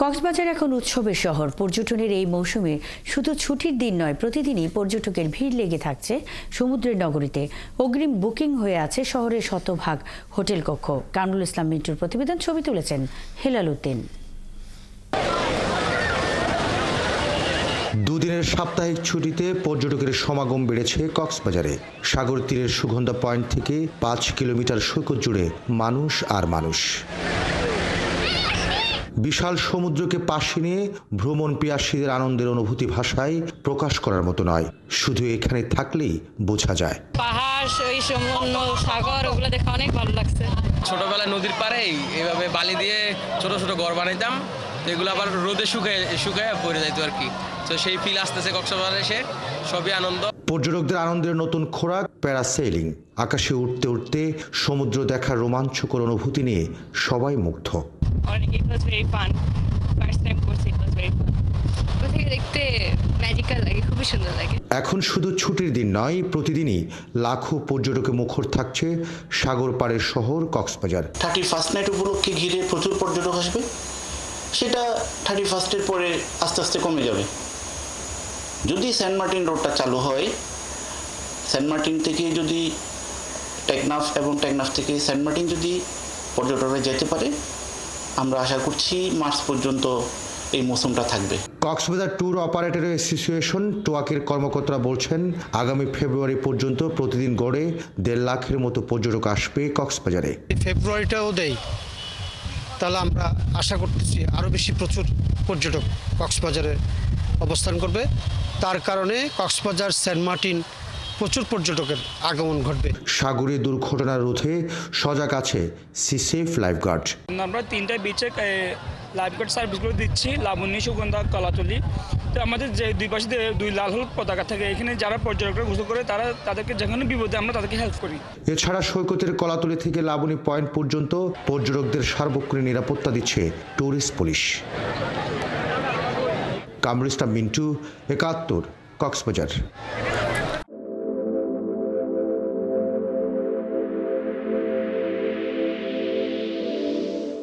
কক্সবাজার এখন উৎসবের শহর। পর্যটনের এই মৌসুমে শুধু ছুটির দিন নয়, প্রতিদিনই পর্যটকের ভিড় লেগে থাকছে সমুদ্রের নগরীতে। অগ্রিম বুকিং হয়ে আছে শহরের শতভাগ হোটেল কক্ষ। কামরুল ইসলাম মিন্টুর প্রতিবেদন, ছবি তুলেছেন হেলাল উদ্দিন। দুদিনের সাপ্তাহিক ছুটিতে পর্যটকের সমাগম বেড়েছে কক্সবাজারে। সাগর তীরের সুগন্ধা পয়েন্ট থেকে 5 কিলোমিটার সৈকত জুড়ে মানুষ আর মানুষ। বিশাল সমুদ্রকে পাশে নিয়ে ভ্রমণ পিয়াসীদের আনন্দের অনুভূতি ভাষায় প্রকাশ করার মতো নয়, শুধু এখানে থাকলেই বোঝা যায়। পাহাড়, এই সমুদ্র, সাগর, ওগুলো দেখে অনেক ভালো লাগছে। ছোটবেলায় নদীর পাড়ে এইভাবে বালি দিয়ে ছোট ছোট ঘর বানাইতাম, এগুলো আবার রোদে শুকায় পড়ে যাইতো আর কি। তো সেই ফিল আসতেছে কক্সবাজারে এসে, সবই আনন্দ। পর্যটকদের আনন্দের নতুন খোরাক প্যারাসেইলিং। আকাশে উঠতে উঠতে সমুদ্র দেখার রোমাঞ্চকর অনুভূতি নিয়ে সবাই মুগ্ধ। দেখতে ম্যাজিক্যাল লাগে, খুবই সুন্দর লাগে। এখন শুধু ছুটির দিন নয়, প্রতিদিনই লাখো পর্যটকে মুখর থাকছে সাগর পাড়ের শহর কক্সবাজার। 31st নাইট উপলক্ষে ঘিরে প্রচুর পর্যটক আসবে, সেটা 31st পরে আস্তে আস্তে কমে যাবে। যদি সেন্ট মার্টিন রোডটা চালু হয়, সেন্ট মার্টিন থেকে যদি টেকনাফ এবং টেকনাফ থেকে সেন্ট মার্টিন যদি পর্যটকরা যেতে পারে, আমরা আশা করছি মার্চ পর্যন্ত এই মৌসুমটা থাকবে। কক্সবাজার ট্যুর অপারেটর অ্যাসোসিয়েশন টোয়াকের কর্মকর্তারা বলছেন, আগামী ফেব্রুয়ারি পর্যন্ত প্রতিদিন গড়ে 1.5 লাখের মতো পর্যটক আসবে কক্সবাজারে। ফেব্রুয়ারিটাও দেয়, তাহলে আমরা আশা করতেছি আরও বেশি প্রচুর পর্যটক কক্সবাজারে অবস্থান করবে। তার কারণে কক্সবাজার সেন্ট মার্টিন প্রচুর পর্যটকের আগমন ঘটবে। সাগরে দুর্ঘটনা রোধে সজাগ আছে সি সেফ লাইফগার্ড। আমরা 3টা বিচে লাইফগার্ড সার্ভিসগুলো দিচ্ছি, লাবণী, সুগন্ধা, কলাতলি। তো আমাদের যে দুই পাশে 2 লাল হলুদ পতাকা থাকে, এখানে যারা পর্যটকরা গোসল করে তাদেরকে যেখানে বিপদে আমরা তাদেরকে হেল্প করি। এছাড়া সৈকতের কলাতলি থেকে লাবণী পয়েন্ট পর্যন্ত পর্যটকদের সার্বক্ষণিক নিরাপত্তা দিচ্ছে ট্যুরিস্ট পুলিশ। কামরুল ইসলাম মিন্টু, 71, কক্সবাজার।